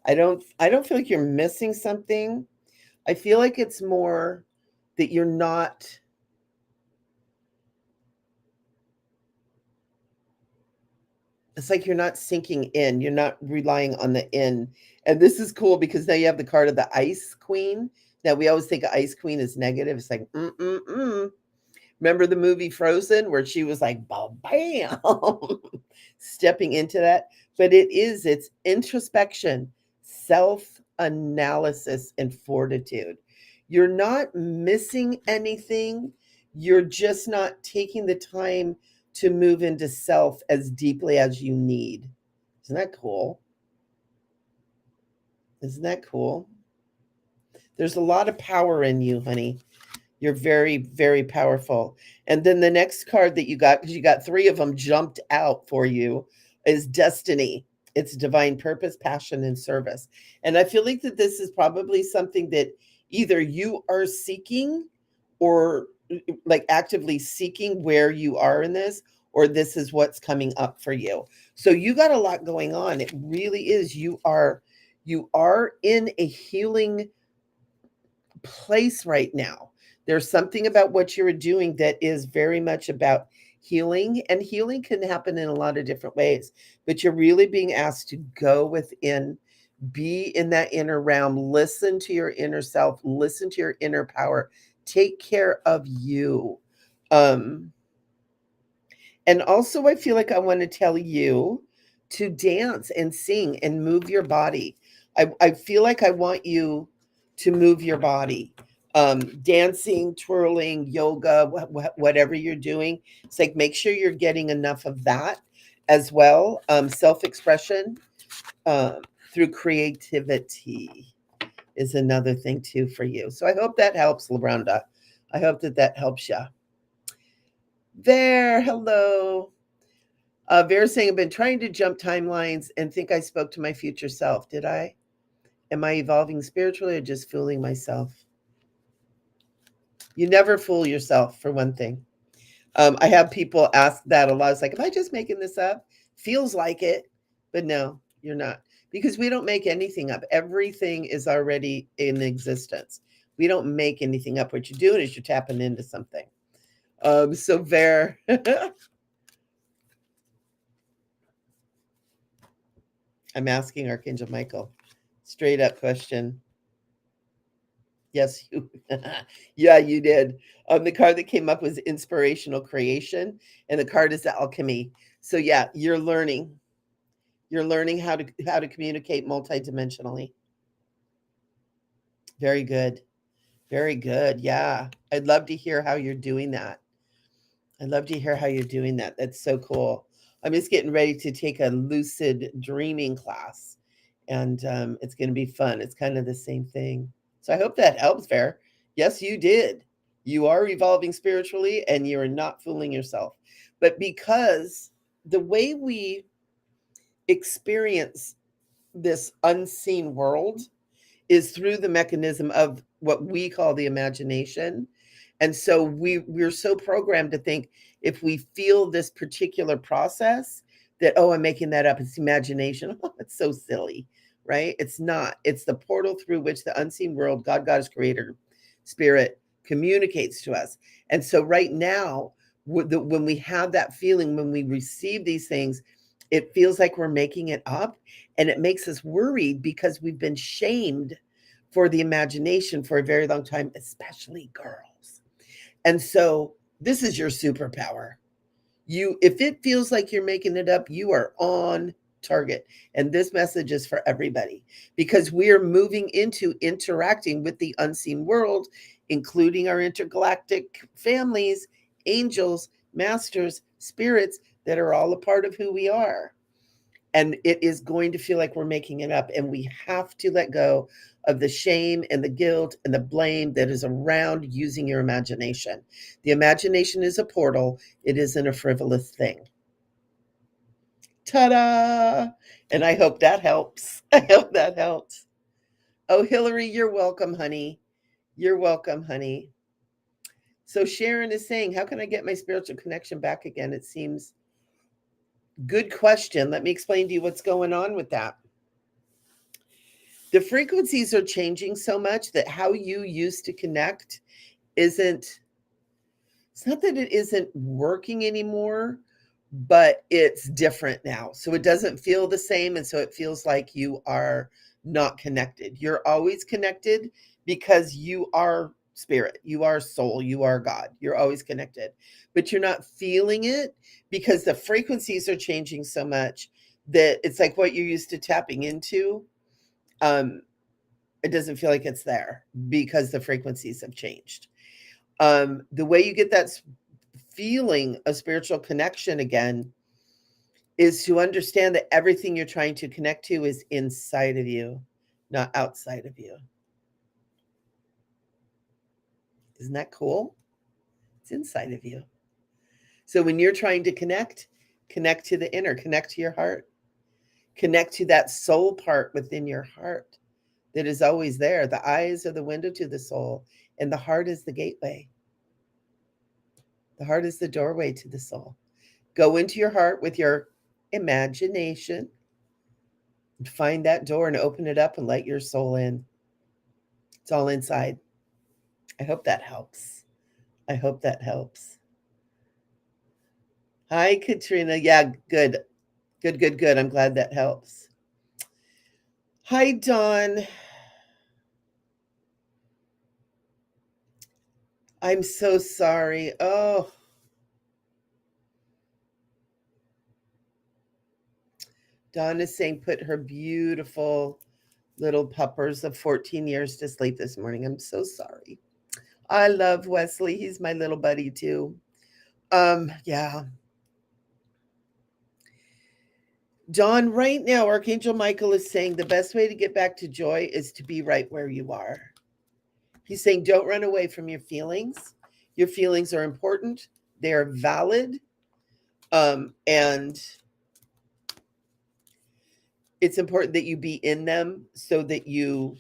I don't feel like you're missing something. I feel like it's more that you're not, it's like you're not sinking in. You're not relying on the in. And this is cool because now you have the card of the Ice Queen. Now we always think of Ice Queen as negative. It's like, mm-mm-mm. Remember the movie Frozen where she was like, bam, stepping into that? But it's introspection, self analysis, and fortitude. You're not missing anything. You're just not taking the time to move into self as deeply as you need. Isn't that cool? Isn't that cool? There's a lot of power in you, honey. You're very, very powerful. And then the next card that you got, because you got three of them jumped out for you, is destiny. It's divine purpose, passion, and service. And I feel like that this is probably something that either you are seeking or like actively seeking where you are in this, or this is what's coming up for you. So you got a lot going on. It really is. You are in a healing place right now. There's something about what you're doing that is very much about healing, and healing can happen in a lot of different ways, but you're really being asked to go within, be in that inner realm, listen to your inner self, listen to your inner power, take care of you. Um, and also, I feel like I want to tell you to dance and sing and move your body. I feel like I want you to move your body. Dancing, twirling, yoga, whatever you're doing. It's like make sure you're getting enough of that as well. Self expression through creativity is another thing too for you. So I hope that helps, LaRonda. I hope that helps you. There, hello. Vera's saying, I've been trying to jump timelines and think I spoke to my future self. Did I? Am I evolving spiritually or just fooling myself? You never fool yourself, for one thing. I have people ask that a lot. It's like, am I just making this up? Feels like it, but no, you're not. Because we don't make anything up. Everything is already in existence. We don't make anything up. What you're doing is you're tapping into something. So Vera, I'm asking Archangel Michael, straight up question. Yes, you. Yeah, you did. The card that came up was inspirational creation, and the card is the alchemy. So yeah, you're learning. You're learning how to communicate multidimensionally. Very good. Very good. Yeah. I'd love to hear how you're doing that. I'd love to hear how you're doing that. That's so cool. I'm just getting ready to take a lucid dreaming class, and it's going to be fun. It's kind of the same thing. So I hope that helps, Fair. Yes, you did. You are evolving spiritually and you're not fooling yourself. But because the way we experience this unseen world is through the mechanism of what we call the imagination. And so we're so programmed to think if we feel this particular process that, oh, I'm making that up. It's imagination. Oh, it's so silly, right? It's not. It's the portal through which the unseen world, God, Goddess, Creator, Spirit communicates to us. And so right now, when we have that feeling, when we receive these things, it feels like we're making it up, and it makes us worried because we've been shamed for the imagination for a very long time, especially girls. And so this is your superpower. If it feels like you're making it up, you are on target. And this message is for everybody because we are moving into interacting with the unseen world, including our intergalactic families, angels, masters, spirits that are all a part of who we are. And it is going to feel like we're making it up. And we have to let go of the shame and the guilt and the blame that is around using your imagination. The imagination is a portal, it isn't a frivolous thing. Ta-da! And I hope that helps. I hope that helps. Oh, Hillary, you're welcome, honey. You're welcome, honey. So Sharon is saying, how can I get my spiritual connection back again? It seems good question. Let me explain to you what's going on with that. The frequencies are changing so much that how you used to connect isn't, it's not that it isn't working anymore, but it's different now. So it doesn't feel the same. And so it feels like you are not connected. You're always connected because you are spirit, you are soul, you are God. You're always connected, but you're not feeling it because the frequencies are changing so much that it's like what you're used to tapping into. It doesn't feel like it's there because the frequencies have changed. The way you get that feeling of spiritual connection again is to understand that everything you're trying to connect to is inside of you, not outside of you. Isn't that cool? It's inside of you. So when you're trying to connect to the inner, connect to your heart, connect to that soul part within your heart that is always there. The eyes are the window to the soul, and the heart is the gateway. The heart is the doorway to the soul. Go into your heart with your imagination and find that door and open it up and let your soul in. It's all inside. I hope that helps. I hope that helps. Hi, Katrina. Yeah, good. Good. I'm glad that helps. Hi, Dawn. I'm so sorry. Oh, Dawn is saying put her beautiful little puppers of 14 years to sleep this morning. I'm so sorry. I love Wesley. He's my little buddy too. Yeah. Dawn, right now, Archangel Michael is saying the best way to get back to joy is to be right where you are. He's saying don't run away from your feelings. Your feelings are important. They're valid. And it's important that you be in them so that you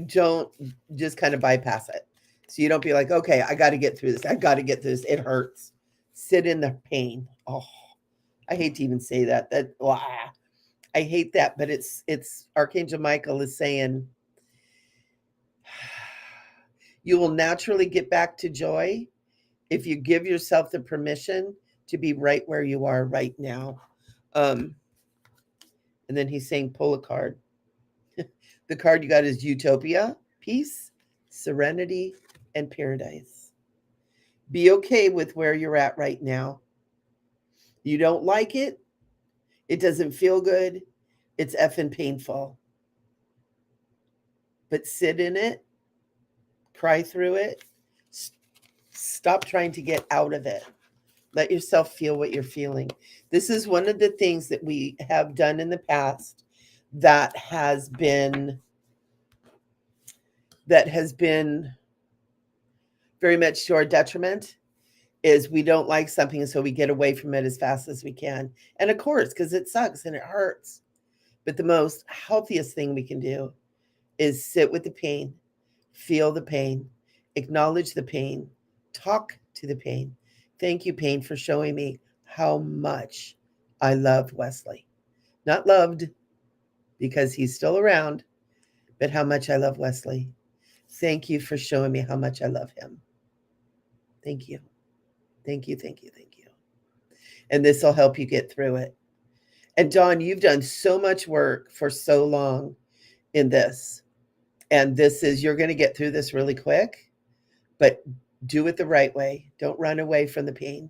don't just kind of bypass it. So you don't be like, okay, I got to get through this. I got to get through this. It hurts. Sit in the pain. Oh, I hate to even say that. I hate that, but it's Archangel Michael is saying you will naturally get back to joy if you give yourself the permission to be right where you are right now. And then he's saying, pull a card. The card you got is Utopia, peace, serenity, and paradise. Be okay with where you're at right now. You don't like it. It doesn't feel good. It's effing painful. But sit in it, cry through it. Stop trying to get out of it. Let yourself feel what you're feeling. This is one of the things that we have done in the past that has been very much to our detriment, is we don't like something, so we get away from it as fast as we can. And of course, because it sucks and it hurts. But the most healthiest thing we can do is sit with the pain, feel the pain, acknowledge the pain, talk to the pain. Thank you, pain, for showing me how much I love Wesley. Not loved because he's still around, but how much I love Wesley. Thank you for showing me how much I love him. Thank you. Thank you, thank you, thank you. And this will help you get through it. And Dawn, you've done so much work for so long in this. And this is, you're going to get through this really quick, but do it the right way. Don't run away from the pain.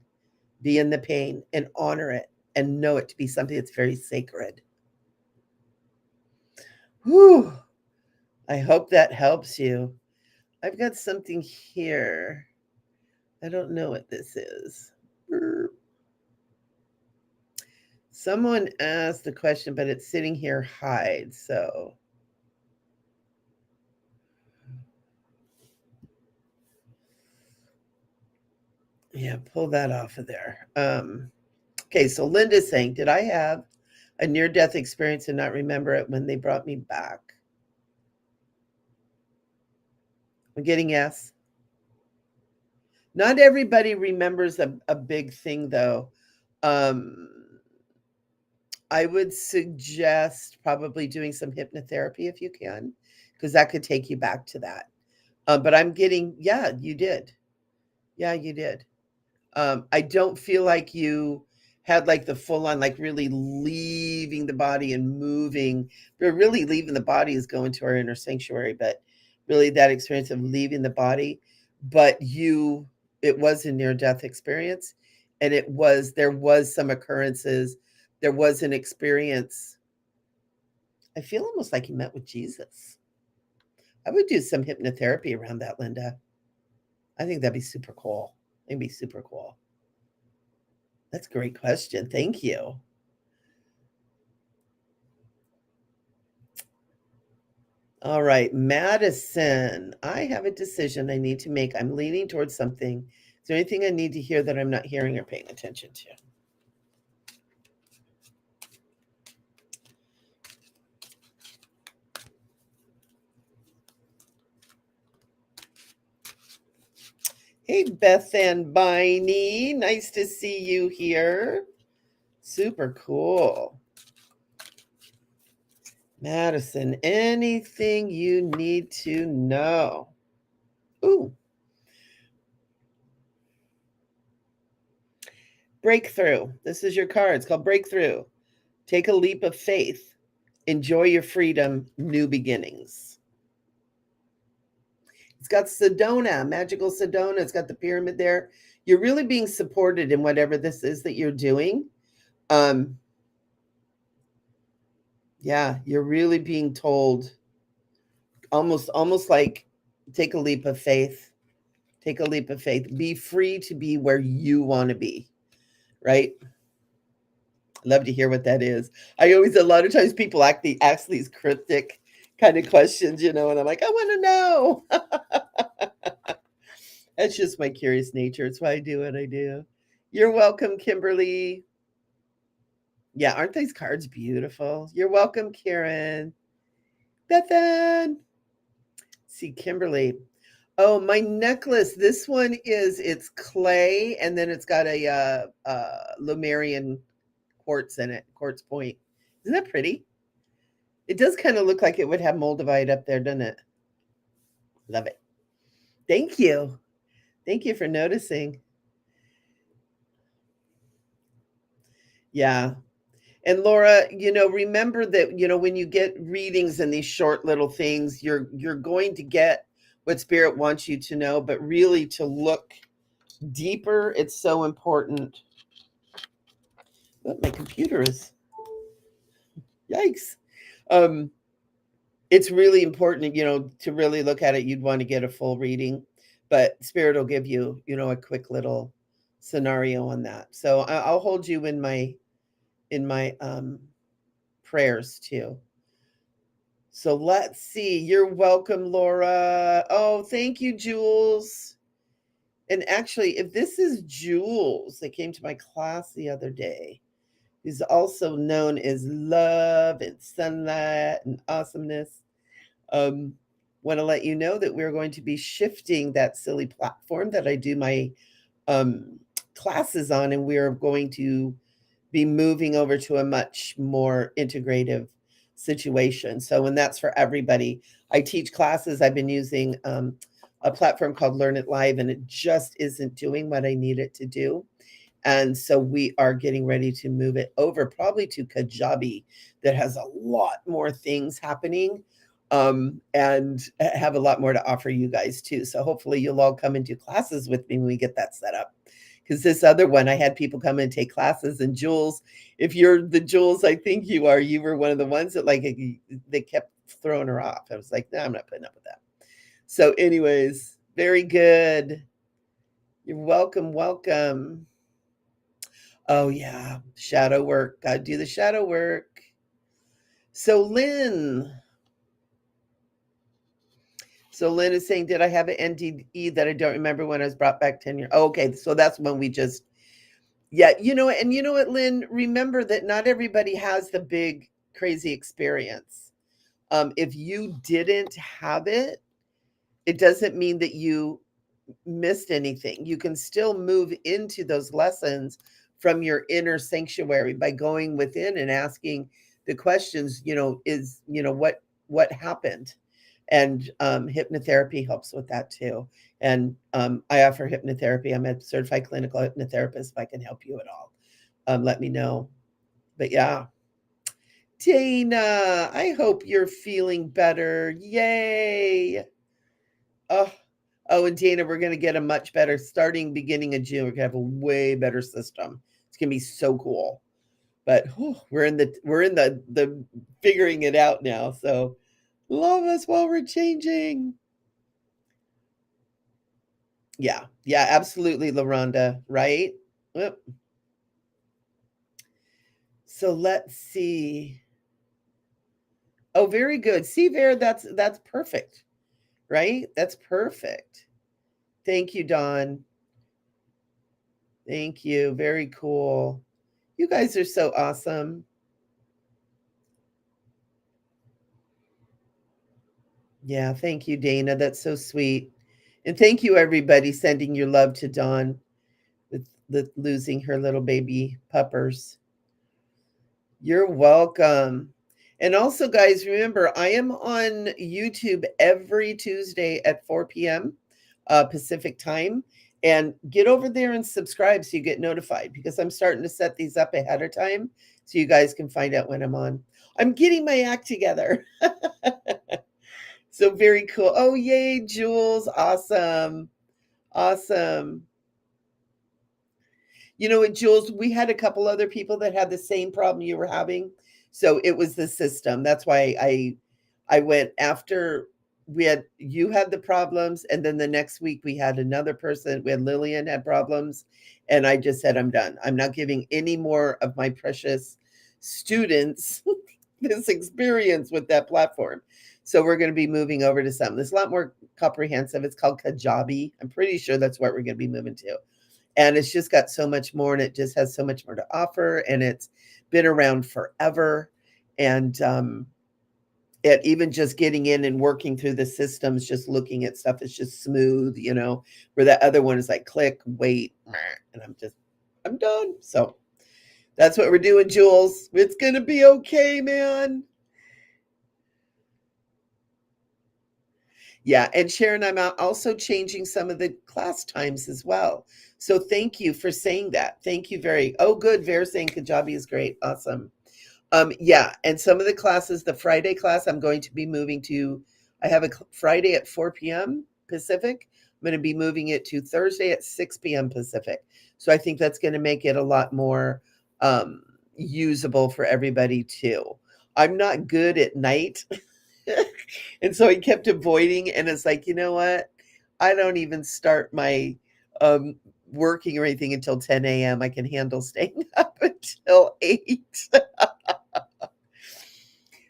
Be in the pain and honor it and know it to be something that's very sacred. Whew. I hope that helps you. I've got something here. I don't know what this is. Someone asked the question, but it's sitting here hide. So yeah, pull that off of there. Okay, so Linda's saying, did I have a near-death experience and not remember it when they brought me back? I'm getting yes. Not everybody remembers a big thing, though. I would suggest probably doing some hypnotherapy if you can, because that could take you back to that. But I'm getting, yeah, you did. Yeah, you did. I don't feel like you had like the full on, like really leaving the body and moving. But really leaving the body is going to our inner sanctuary, but really that experience of leaving the body. But it was a near death experience. And there was some occurrences. There was an experience. I feel almost like you met with Jesus. I would do some hypnotherapy around that, Linda. I think that'd be super cool. It'd be super cool. That's a great question. Thank you. All right, Madison. I have a decision I need to make. I'm leaning towards something. Is there anything I need to hear that I'm not hearing or paying attention to? Hey, Beth and Biney. Nice to see you here. Super cool. Madison, anything you need to know? Ooh. Breakthrough. This is your card. It's called Breakthrough. Take a leap of faith. Enjoy your freedom. New beginnings. It's got Sedona, magical Sedona. It's got the pyramid there. You're really being supported in whatever this is that you're doing. Yeah, you're really being told almost like take a leap of faith. Take a leap of faith. Be free to be where you want to be, right? Love to hear what that is. A lot of times people ask these cryptic kind of questions, and I'm like, I want to know. That's just my curious nature. It's why I do what I do. You're welcome, Kimberly. Yeah, aren't these cards beautiful? You're welcome, Karen. Bethan. See, Kimberly. Oh, my necklace. This one it's clay, and then it's got a Lemurian quartz in it, quartz point. Isn't that pretty? It does kind of look like it would have moldavite up there, doesn't it? Love it. Thank you. Thank you for noticing. Yeah. And Laura, remember that, when you get readings and these short little things, you're going to get what spirit wants you to know, but really to look deeper, it's so important. Oh, my computer is, yikes. It's really important, to really look at it. You'd want to get a full reading, but spirit will give you, a quick little scenario on that. So I'll hold you in my prayers too. So let's see. You're welcome, Laura. Oh, thank you, Jules. And actually, if this is Jules that came to my class the other day, who's also known as love and sunlight and awesomeness, want to let you know that we're going to be shifting that silly platform that I do my classes on, and we're going to be moving over to a much more integrative situation. So, and that's for everybody. I teach classes. I've been using a platform called Learn It Live, and it just isn't doing what I need it to do. And so we are getting ready to move it over probably to Kajabi, that has a lot more things happening, and have a lot more to offer you guys too. So hopefully you'll all come and do classes with me when we get that set up. Because this other one, I had people come and take classes, and Jules, if you're the Jules I think you are, you were one of the ones that they kept throwing her off. I was like, no, I'm not putting up with that. So anyways, very good. You're welcome, welcome. Oh yeah, shadow work. Gotta do the shadow work. So Lynn is saying, did I have an NDE that I don't remember when I was brought back 10 years? Oh, okay, so that's when we just, yeah, and you know what, Lynn, remember that not everybody has the big, crazy experience. If you didn't have it, it doesn't mean that you missed anything. You can still move into those lessons from your inner sanctuary by going within and asking the questions, what happened? And hypnotherapy helps with that too. And I offer hypnotherapy. I'm a certified clinical hypnotherapist. If I can help you at all, let me know. But yeah, Dana, I hope you're feeling better. Yay. Oh, and Dana, we're going to get a much better starting beginning of June. We're going to have a way better system. It's going to be so cool. But we're in the figuring it out now. So love us while we're changing. Yeah, absolutely, LaRonda, right? Yep. So let's see. Oh, very good. See there, that's perfect, right? That's perfect. Thank you, Dawn. Thank you. Very cool. You guys are so awesome. Yeah, thank you, Dana. That's so sweet. And thank you, everybody, sending your love to Dawn with losing her little baby puppers. You're welcome. And also, guys, remember, I am on YouTube every Tuesday at 4 p.m. Pacific time. And get over there and subscribe so you get notified, because I'm starting to set these up ahead of time so you guys can find out when I'm on. I'm getting my act together. So very cool. Oh, yay, Jules. Awesome. Awesome. You know what, Jules, we had a couple other people that had the same problem you were having. So it was the system. That's why I went after you had the problems, and then the next week we had another person. We had Lillian had problems, and I just said, I'm done. I'm not giving any more of my precious students this experience with that platform. So we're going to be moving over to something that's a lot more comprehensive. It's called Kajabi. I'm pretty sure that's what we're going to be moving to. And it's just got so much more, and it just has so much more to offer, and it's been around forever. And it even just getting in and working through the systems, just looking at stuff is just smooth, where that other one is like click, wait, and I'm done. So that's what we're doing, Jules. It's going to be okay, man. Yeah, and Sharon, I'm also changing some of the class times as well. So thank you for saying that. Thank you good. Vera saying Kajabi is great. Awesome. Yeah, and some of the classes, the Friday class, I'm going to be moving to. I have a Friday at 4 p.m. Pacific. I'm going to be moving it to Thursday at 6 p.m. Pacific. So I think that's going to make it a lot more usable for everybody too. I'm not good at night. And so he kept avoiding, and it's like, you know what? I don't even start my working or anything until 10 a.m. I can handle staying up until 8.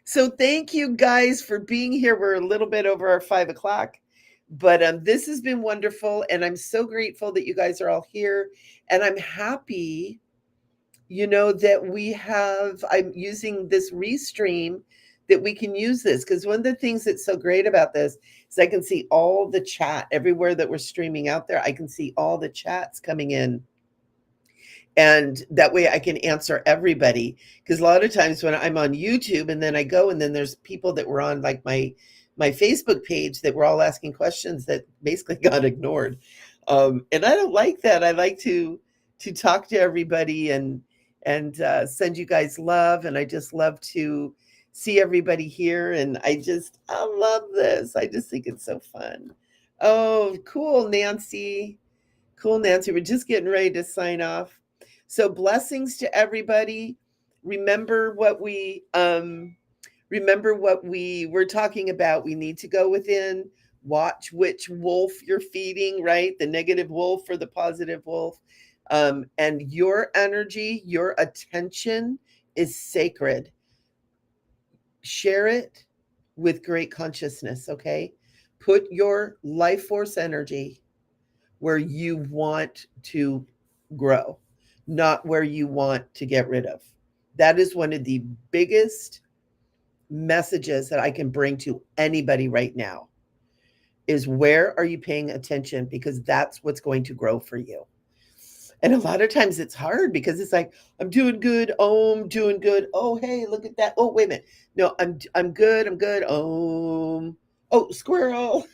So thank you guys for being here. We're a little bit over our 5 o'clock, but this has been wonderful. And I'm so grateful that you guys are all here. And I'm happy, that I'm using this restream, that we can use this. Because one of the things that's so great about this is I can see all the chat everywhere that we're streaming out there. I can see all the chats coming in. And that way I can answer everybody. Because a lot of times when I'm on YouTube and then I go and then there's people that were on like my Facebook page that were all asking questions that basically got ignored. And I don't like that. I like to talk to everybody and send you guys love. And I just love to see everybody here. And I love this. I just think it's so fun. Oh, cool, Nancy. Cool, Nancy. We're just getting ready to sign off. So blessings to everybody. Remember what we were talking about. We need to go within, watch which wolf you're feeding, right? The negative wolf or the positive wolf. And your energy, your attention is sacred. Share it with great consciousness, okay? Put your life force energy where you want to grow, not where you want to get rid of. That is one of the biggest messages that I can bring to anybody right now, is where are you paying attention? Because that's what's going to grow for you. And a lot of times it's hard because it's like, I'm doing good. Oh, I'm doing good. Oh, hey, look at that. Oh, wait a minute. No, I'm good. I'm good. Oh, squirrel.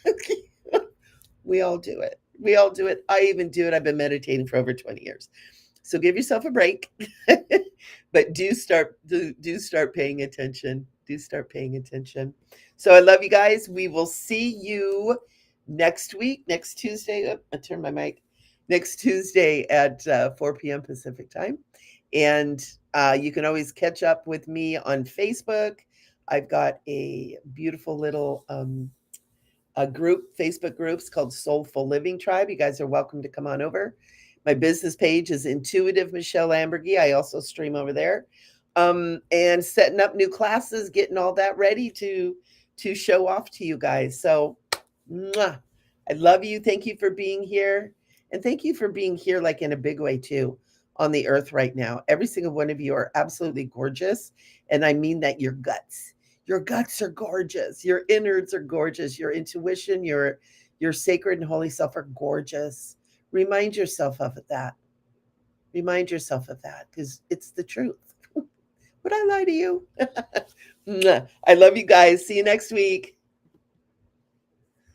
We all do it. We all do it. I even do it. I've been meditating for over 20 years. So give yourself a break, but do start paying attention. Do start paying attention. So I love you guys. We will see you next week, next Tuesday. I turned my mic. Next Tuesday at 4 p.m. Pacific time. And you can always catch up with me on Facebook. I've got a beautiful little Facebook groups called Soulful Living Tribe. You guys are welcome to come on over. My business page is Intuitive Michele Amburgey. I also stream over there. And setting up new classes, getting all that ready to show off to you guys. So I love you. Thank you for being here. And thank you for being here like in a big way too on the earth right now. Every single one of you are absolutely gorgeous. And I mean that your guts. Your guts are gorgeous. Your innards are gorgeous. Your intuition, your sacred and holy self are gorgeous. Remind yourself of that. Remind yourself of that because it's the truth. Would I lie to you? I love you guys. See you next week.